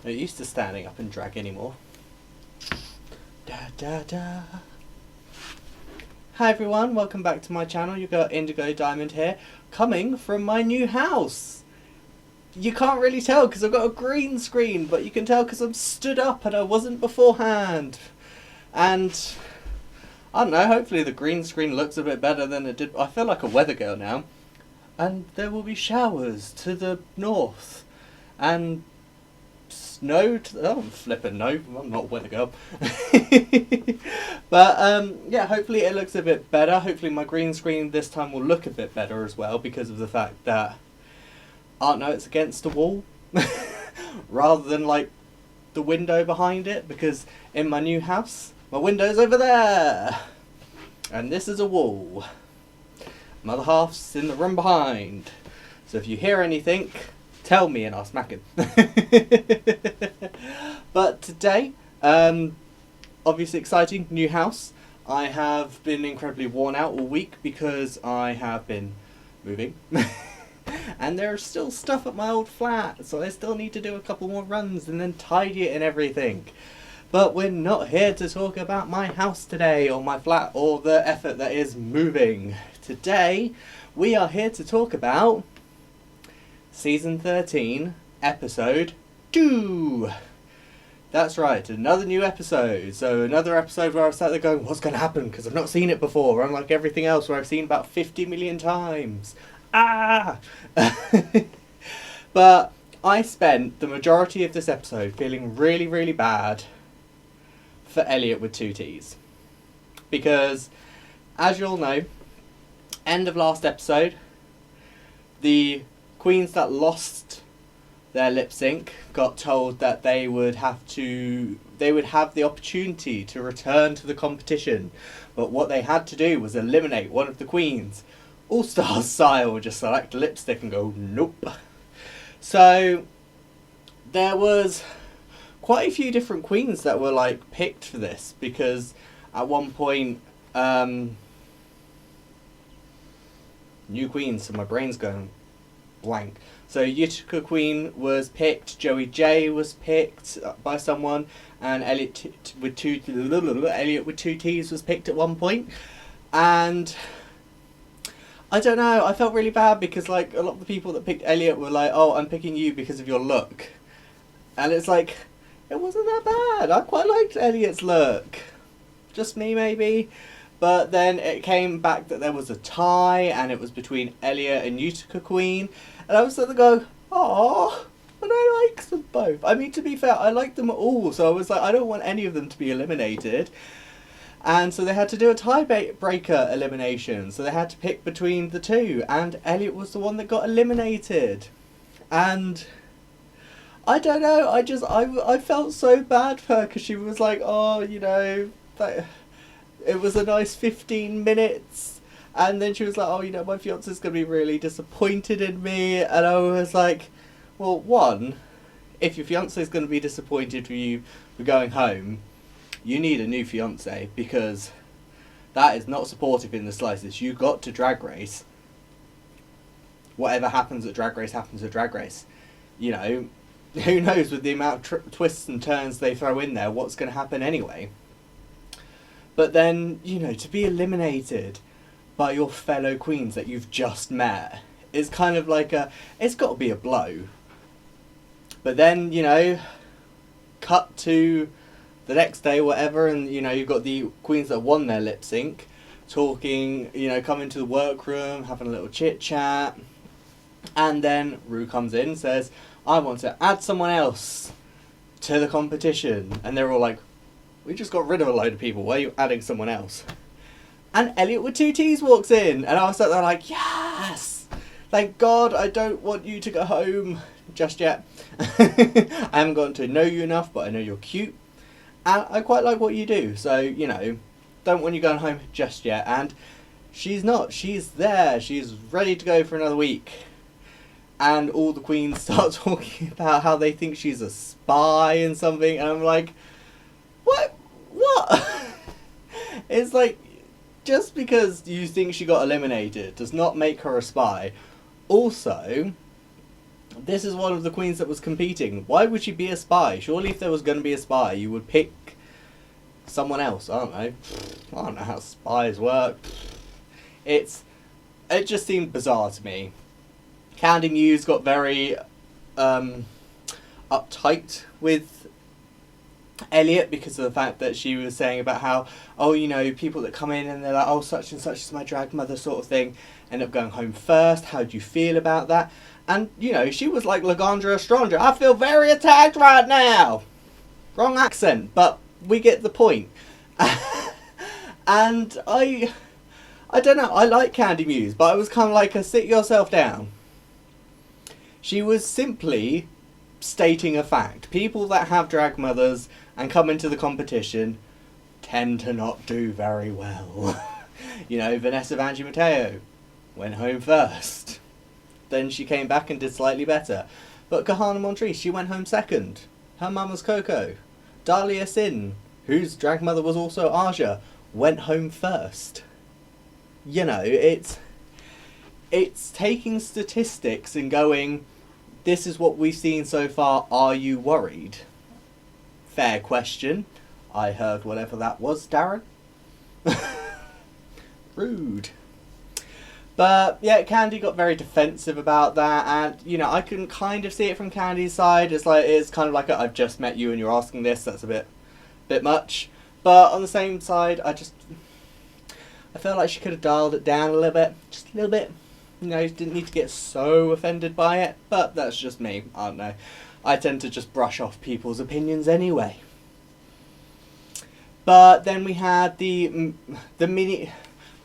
Not used to standing up in drag anymore. Da da da. Hi everyone, welcome back to my channel. You've got Indigo Diamond here, coming from my new house. You can't really tell because I've got a green screen, but you can tell because I'm stood up and I wasn't beforehand. And I don't know, hopefully the green screen looks a bit better than it did. I feel like a weather girl now. And there will be showers to the north. And snow to the... Oh, I'm flipping no. I'm not a weather girl. But, yeah, hopefully it looks a bit better. Hopefully my green screen this time will look a bit better as well because of the fact that, I don't know, it's against a wall. Rather than, like, the window behind it. Because in my new house, my window's over there. And this is a wall. My other half's in the room behind. So if you hear anything, tell me and I'll smack it. But today, obviously exciting, new house. I have been incredibly worn out all week because I have been moving. And there's still stuff at my old flat, so I still need to do a couple more runs and then tidy it and everything. But we're not here to talk about my house today, or my flat, or the effort that is moving. Today, we are here to talk about Season 13, Episode 2. That's right, another new episode. So another episode where I was sat there going, what's going to happen? Because I've not seen it before, unlike everything else where I've seen about 50 million times. Ah! But I spent the majority of this episode feeling really, really bad for Elliot with two T's. Because, as you all know, end of last episode, the queens that lost their lip sync got told that they would have the opportunity to return to the competition. But what they had to do was eliminate one of the queens. All Stars style, just select a lipstick and go, nope. So, there was quite a few different queens that were like picked for this, because at one point, new queens, so my brain's going blank. So Utica Queen was picked, Joey J was picked by someone, and Elliot with two T's was picked at one point. And I don't know, I felt really bad because like a lot of the people that picked Elliot were like, oh, I'm picking you because of your look. And it's like, it wasn't that bad. I quite liked Elliot's look. Just me, maybe. But then it came back that there was a tie, and it was between Elliot and Utica Queen. And I was sort of going, oh, but I like them both. I mean, to be fair, I like them all. So I was like, I don't want any of them to be eliminated. And so they had to do a tiebreaker elimination. So they had to pick between the two. And Elliot was the one that got eliminated. And I don't know, I felt so bad for her because she was like, oh, you know, it was a nice 15 minutes. And then she was like, oh, you know, my fiance's going to be really disappointed in me. And I was like, well, one, if your fiance's going to be disappointed with you for going home, you need a new fiance, because that is not supportive in the slightest. You got to Drag Race. Whatever happens at Drag Race happens at Drag Race. You know, who knows with the amount of twists and turns they throw in there, what's going to happen anyway. But then, you know, to be eliminated by your fellow queens that you've just met is kind of like it's got to be a blow. But then, you know, cut to the next day, whatever, and, you know, you've got the queens that won their lip sync talking, you know, coming to the workroom, having a little chit chat. And then Ru comes in and says, I want to add someone else to the competition. And they're all like, we just got rid of a load of people. Why are you adding someone else? And Elliot with two T's walks in. And I was sat there like, yes! Thank God I don't want you to go home just yet. I haven't gotten to know you enough, but I know you're cute. And I quite like what you do. So, you know, don't want you going home just yet. And she's not. She's there. She's ready to go for another week. And all the queens start talking about how they think she's a spy and something. And I'm like, what? It's like, just because you think she got eliminated does not make her a spy. Also, this is one of the queens that was competing. Why would she be a spy? Surely if there was going to be a spy, you would pick someone else. I don't know. I don't know how spies work. It just seemed bizarre to me. Candy Muse got very uptight with Elliot because of the fact that she was saying about how, oh, you know, people that come in and they're like, oh, such and such is my drag mother sort of thing, end up going home first. How do you feel about that? And, you know, she was like Lagandra Estrandra. I feel very attacked right now. Wrong accent, but we get the point. And I don't know, I like Candy Muse, but I was kind of like a sit yourself down. She was simply stating a fact. People that have drag mothers and come into the competition tend to not do very well. You know, Vanessa Vanjie Mateo went home first. Then she came back and did slightly better. But Kahana Montrese, she went home second. Her mum was Coco. Dahlia Sin, whose drag mother was also Aja, went home first. You know, it's taking statistics and going, this is what we've seen so far, are you worried? Fair question. I heard whatever that was, Darren. Rude. But yeah, Candy got very defensive about that, and you know, I can kind of see it from Candy's side. It's kind of like I've just met you and you're asking this. That's a bit much. But on the same side, I feel like she could have dialed it down a little bit, just a little bit. You know, didn't need to get so offended by it. But that's just me. I don't know. I tend to just brush off people's opinions anyway. But then we had the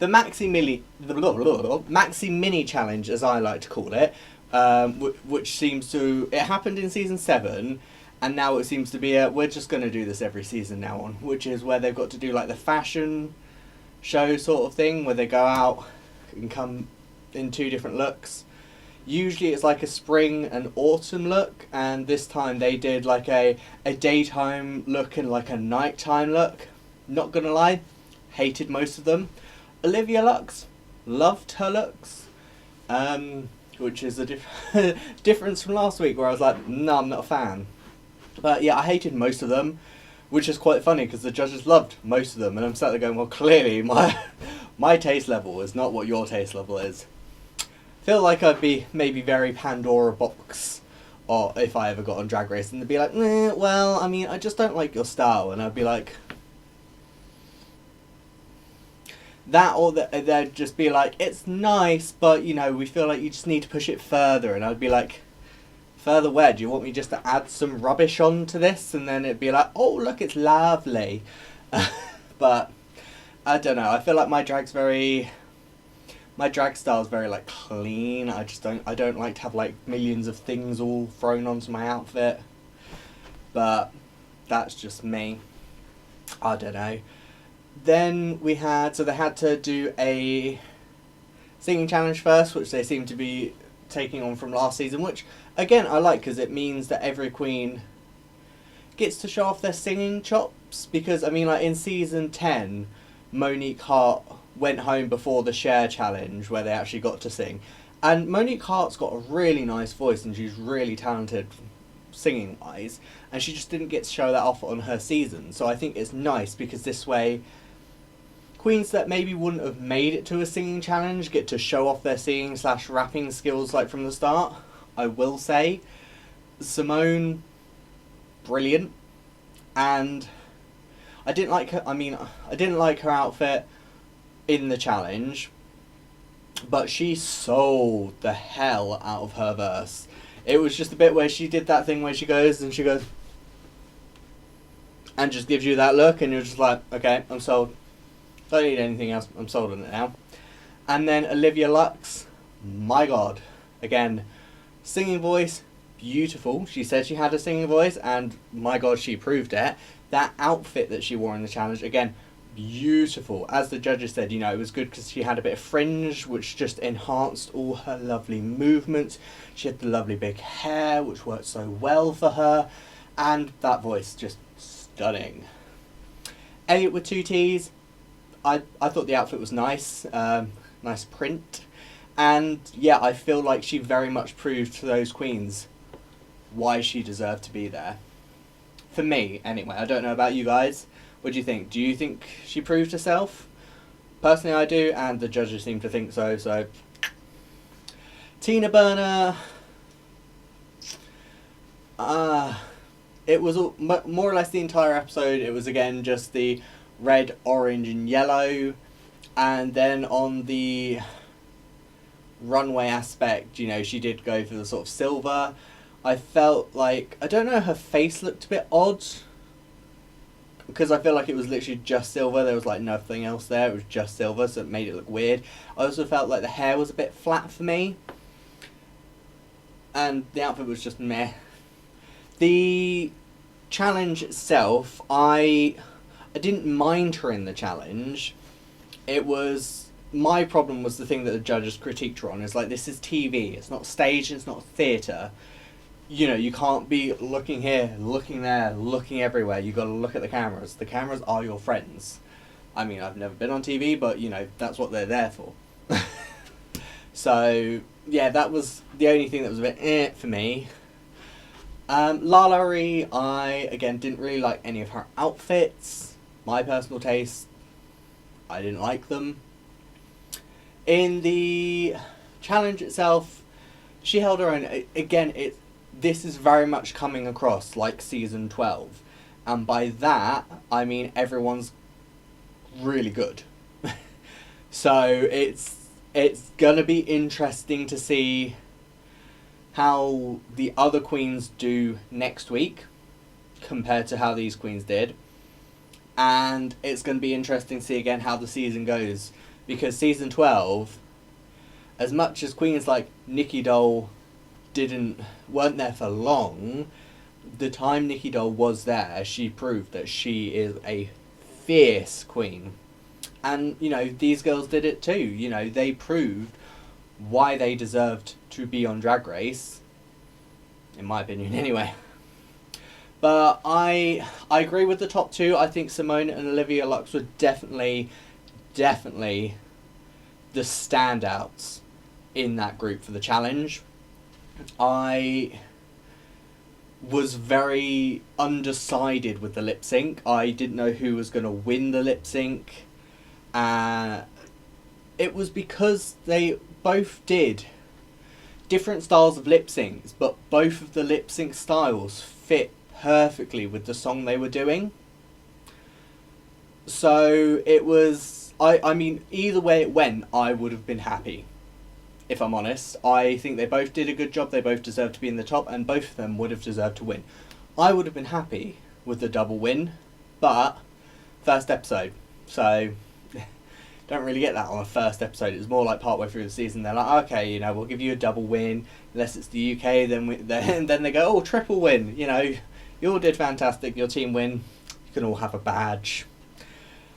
Maxi Mini challenge, as I like to call it, which seems to, it happened in season 7, and now it seems to be we're just going to do this every season now on, which is where they've got to do like the fashion show sort of thing, where they go out and come in 2 different looks. Usually it's like a spring and autumn look, and this time they did like a daytime look and like a nighttime look. Not gonna lie, hated most of them. Olivia Lux, loved her looks, which is a difference from last week where I was like, no, I'm not a fan. But yeah, I hated most of them, which is quite funny because the judges loved most of them, and I'm sat there going, well, clearly my taste level is not what your taste level is. Feel like I'd be maybe very Pandora box, or if I ever got on Drag Race, and they'd be like, well, I mean, I just don't like your style, and I'd be like, that, or they'd just be like, it's nice, but you know, we feel like you just need to push it further, and I'd be like, further where? Do you want me just to add some rubbish onto this? And then it'd be like, oh look, it's lovely. But I don't know, I feel like my drag style is very like clean. I don't like to have like millions of things all thrown onto my outfit. But that's just me. I don't know. Then they had to do a singing challenge first, which they seem to be taking on from last season, which again I like because it means that every queen gets to show off their singing chops. Because I mean, like in season 10, Monique Hart went home before the share challenge where they actually got to sing, and Monique Hart's got a really nice voice and she's really talented singing wise, and she just didn't get to show that off on her season. So I think it's nice because this way queens that maybe wouldn't have made it to a singing challenge get to show off their singing / rapping skills like from the start. I will say Simone, brilliant, and I didn't like her outfit in the challenge, but she sold the hell out of her verse. It was just a bit where she did that thing where she goes and just gives you that look, and you're just like, okay, I'm sold. Don't need anything else, I'm sold on it now. And then Olivia Lux, my god, again, singing voice, beautiful. She said she had a singing voice, and my god, she proved it. That outfit that she wore in the challenge, again, beautiful. As the judges said, you know, it was good because she had a bit of fringe, which just enhanced all her lovely movements. She had the lovely big hair, which worked so well for her, and that voice, just stunning. Elliot with 2 T's, I thought the outfit was nice, nice print, And yeah, I feel like she very much proved to those queens why she deserved to be there. For me, anyway. I don't know about you guys. What do you think? Do you think she proved herself? Personally, I do, and the judges seem to think so. So, Tina Burner. It was more or less the entire episode. It was again just the red, orange, and yellow, and then on the runway aspect, you know, she did go for the sort of silver. I felt like, I don't know, her face looked a bit odd, because I feel like it was literally just silver. There was like nothing else there. It was just silver, so it made it look weird. I also felt like the hair was a bit flat for me, and the outfit was just meh. The challenge itself, I didn't mind her in the challenge. It was, my problem was the thing that the judges critiqued her on. It's like, this is TV, it's not stage, it's not theatre. You know, you can't be looking here, looking there, looking everywhere. You got to look at the cameras. The cameras are your friends. I mean, I've never been on TV, but, you know, that's what they're there for. So, yeah, that was the only thing that was a bit for me. Lalaurie, I, again, didn't really like any of her outfits. My personal taste, I didn't like them. In the challenge itself, she held her own. Again, this is very much coming across like season 12. And by that, I mean everyone's really good. So it's going to be interesting to see how the other queens do next week compared to how these queens did. And it's going to be interesting to see again how the season goes. Because season 12, as much as queens like Nikki Doll weren't there for long, the time Nikki Doll was there, she proved that she is a fierce queen. And, you know, these girls did it too. You know, they proved why they deserved to be on Drag Race. In my opinion, anyway. But I agree with the top two. I think Simone and Olivia Lux were definitely the standouts in that group for the challenge. I was very undecided with the lip sync. I didn't know who was going to win the lip sync. It was because they both did different styles of lip syncs, but both of the lip sync styles fit perfectly with the song they were doing. So it was, I mean, either way it went, I would have been happy, if I'm honest. I think they both did a good job, they both deserved to be in the top, and both of them would have deserved to win. I would have been happy with the double win, but first episode, so don't really get that on a first episode. It was more like partway through the season, they're like, okay, you know, we'll give you a double win, unless it's the UK, then they go, oh, triple win, you know, you all did fantastic, your team win, you can all have a badge.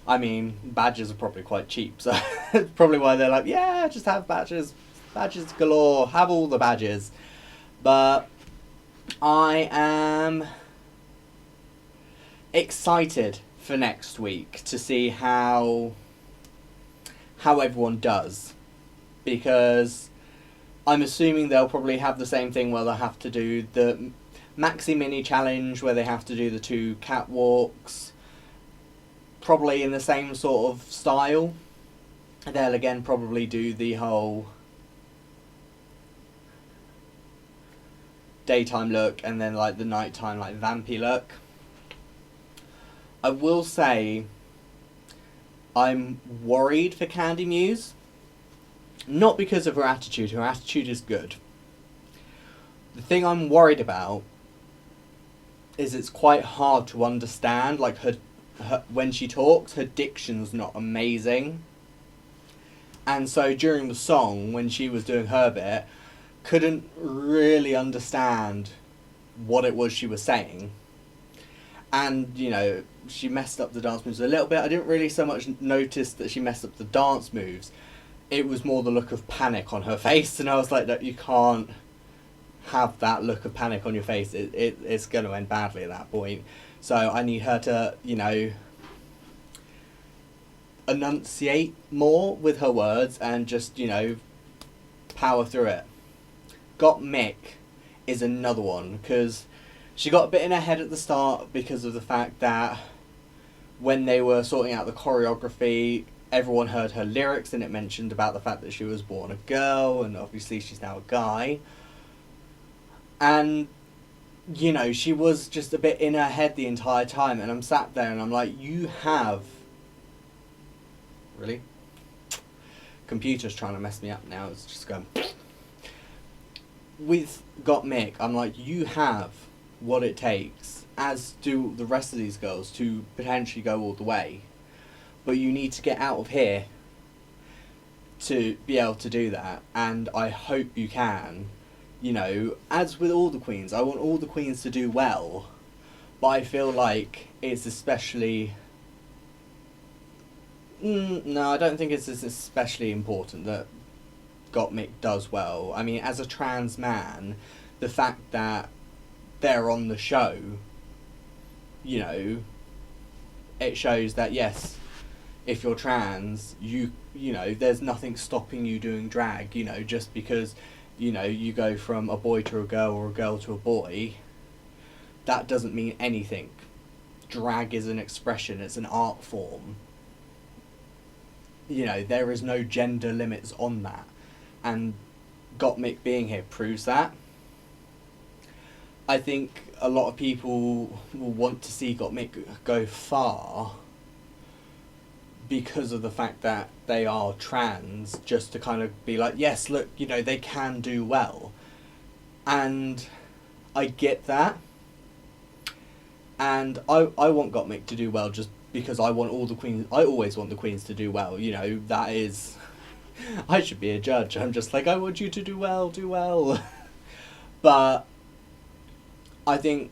I mean, badges are probably quite cheap, so that's probably why they're like, yeah, just have badges. Badges galore, have all the badges. But I am excited for next week to see how everyone does. Because I'm assuming they'll probably have the same thing where they'll have to do the Maxi mini challenge where they have to do the 2 catwalks. Probably in the same sort of style. They'll again probably do the whole daytime look and then like the nighttime like vampy look. I will say I'm worried for Candy Muse. Not because of her attitude is good. The thing I'm worried about is it's quite hard to understand, like her when she talks, her diction's not amazing. And so during the song, when she was doing her bit, couldn't really understand what it was she was saying. And, you know, she messed up the dance moves a little bit. I didn't really so much notice that she messed up the dance moves. It was more the look of panic on her face. And I was like, no, you can't have that look of panic on your face. It's going to end badly at that point. So I need her to, you know, enunciate more with her words and just, you know, power through it. Got Mick is another one, because she got a bit in her head at the start because of the fact that when they were sorting out the choreography, everyone heard her lyrics and it mentioned about the fact that she was born a girl and obviously she's now a guy. And, you know, she was just a bit in her head the entire time, and I'm sat there and I'm like, you have... Really? Computer's trying to mess me up now, it's just going... With Got Mick, I'm like, you have what it takes, as do the rest of these girls, to potentially go all the way. But you need to get out of here to be able to do that, and I hope you can. You know, as with all the queens, I want all the queens to do well, but I feel like it's especially... no, I don't think it's especially important that Gottmik does well. I mean, as a trans man, the fact that they're on the show, you know, it shows that, yes, if you're trans, you know, there's nothing stopping you doing drag, you know, just because, you know, you go from a boy to a girl or a girl to a boy, that doesn't mean anything. Drag is an expression, it's an art form. You know, there is no gender limits on that. And Gottmik being here proves that. I think a lot of people will want to see Gottmik go far because of the fact that they are trans, just to kind of be like, yes, look, you know, they can do well. And I get that. And I want Gottmik to do well just because I want all the queens, I always want the queens to do well, you know, that is... I should be a judge. I'm just like, I want you to do well, do well. But I think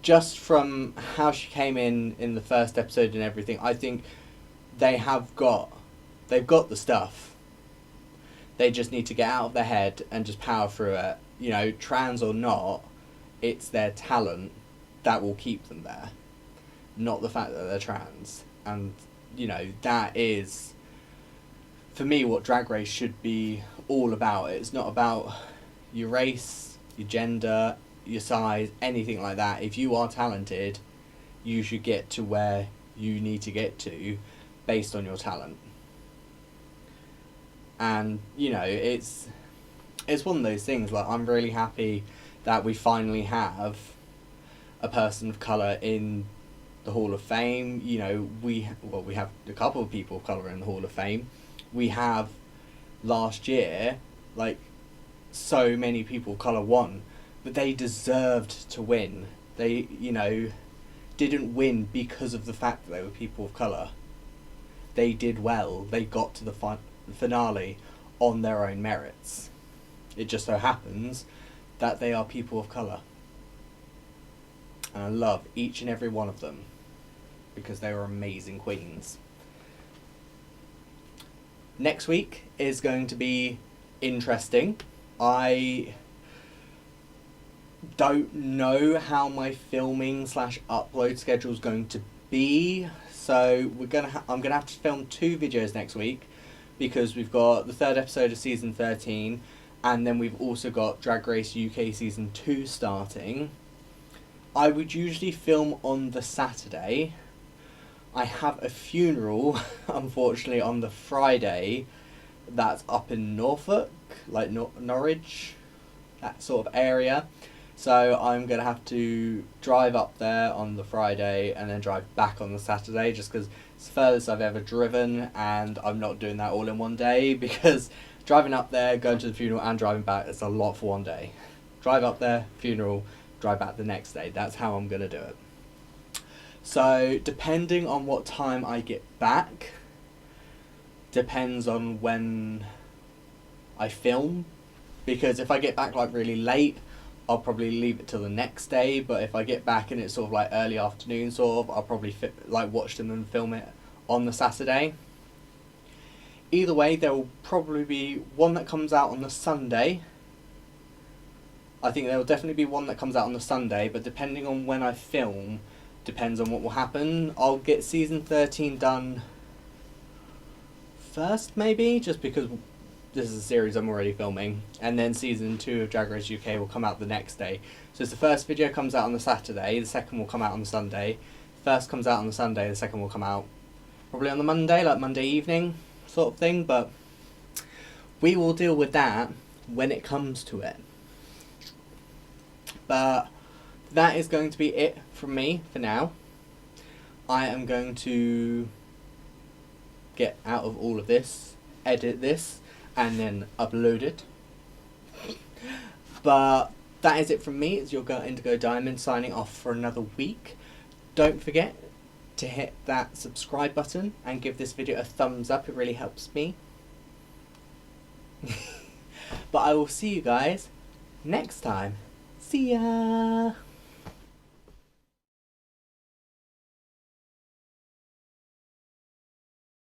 just from how she came in the first episode and everything, I think they've got the stuff. They just need to get out of their head and just power through it. You know, trans or not, it's their talent that will keep them there, not the fact that they're trans. And, you know, that is... for me, what Drag Race should be all about. It's not about your race, your gender, your size, anything like that. If you are talented, you should get to where you need to get to based on your talent. And, you know, it's one of those things, like, I'm really happy that we finally have a person of colour in the Hall of Fame. You know, we have a couple of people of colour in the Hall of Fame. We have, last year, like, so many people of colour won, but they deserved to win. They, you know, didn't win because of the fact that they were people of colour. They did well. They got to the finale on their own merits. It just so happens that they are people of colour. And I love each and every one of them because they were amazing queens. Next week is going to be interesting. I don't know how my filming / upload schedule is going to be, so I'm gonna have to film 2 videos next week because we've got the 3rd episode of season 13, and then we've also got Drag Race UK season 2 starting. I would usually film on the Saturday. I have a funeral, unfortunately, on the Friday that's up in Norfolk, like Norwich, that sort of area. So I'm going to have to drive up there on the Friday and then drive back on the Saturday, just because it's the furthest I've ever driven, and I'm not doing that all in one day, because driving up there, going to the funeral and driving back, it's a lot for one day. Drive up there, funeral, drive back the next day. That's how I'm going to do it. So, depending on what time I get back, depends on when I film. Because if I get back, like, really late, I'll probably leave it till the next day. But if I get back and it's sort of, like, early afternoon, sort of, I'll probably, watch them and film it on the Saturday. Either way, there will probably be one that comes out on the Sunday. I think there will definitely be one that comes out on the Sunday, but depending on when I film... depends on what will happen. I'll get season 13 done first, maybe, just because this is a series I'm already filming, and then season 2 of Drag Race UK will come out the next day. So the first video comes out on the Saturday, the second will come out on the Sunday. First comes out on the Sunday, the second will come out probably on the Monday, like Monday evening sort of thing, but we will deal with that when it comes to it. But that is going to be it from me for now. I am going to get out of all of this, edit this, and then upload it. But that is it from me. It's your girl Indigo Diamond signing off for another week. Don't forget to hit that subscribe button and give this video a thumbs up. It really helps me. But I will see you guys next time. See ya!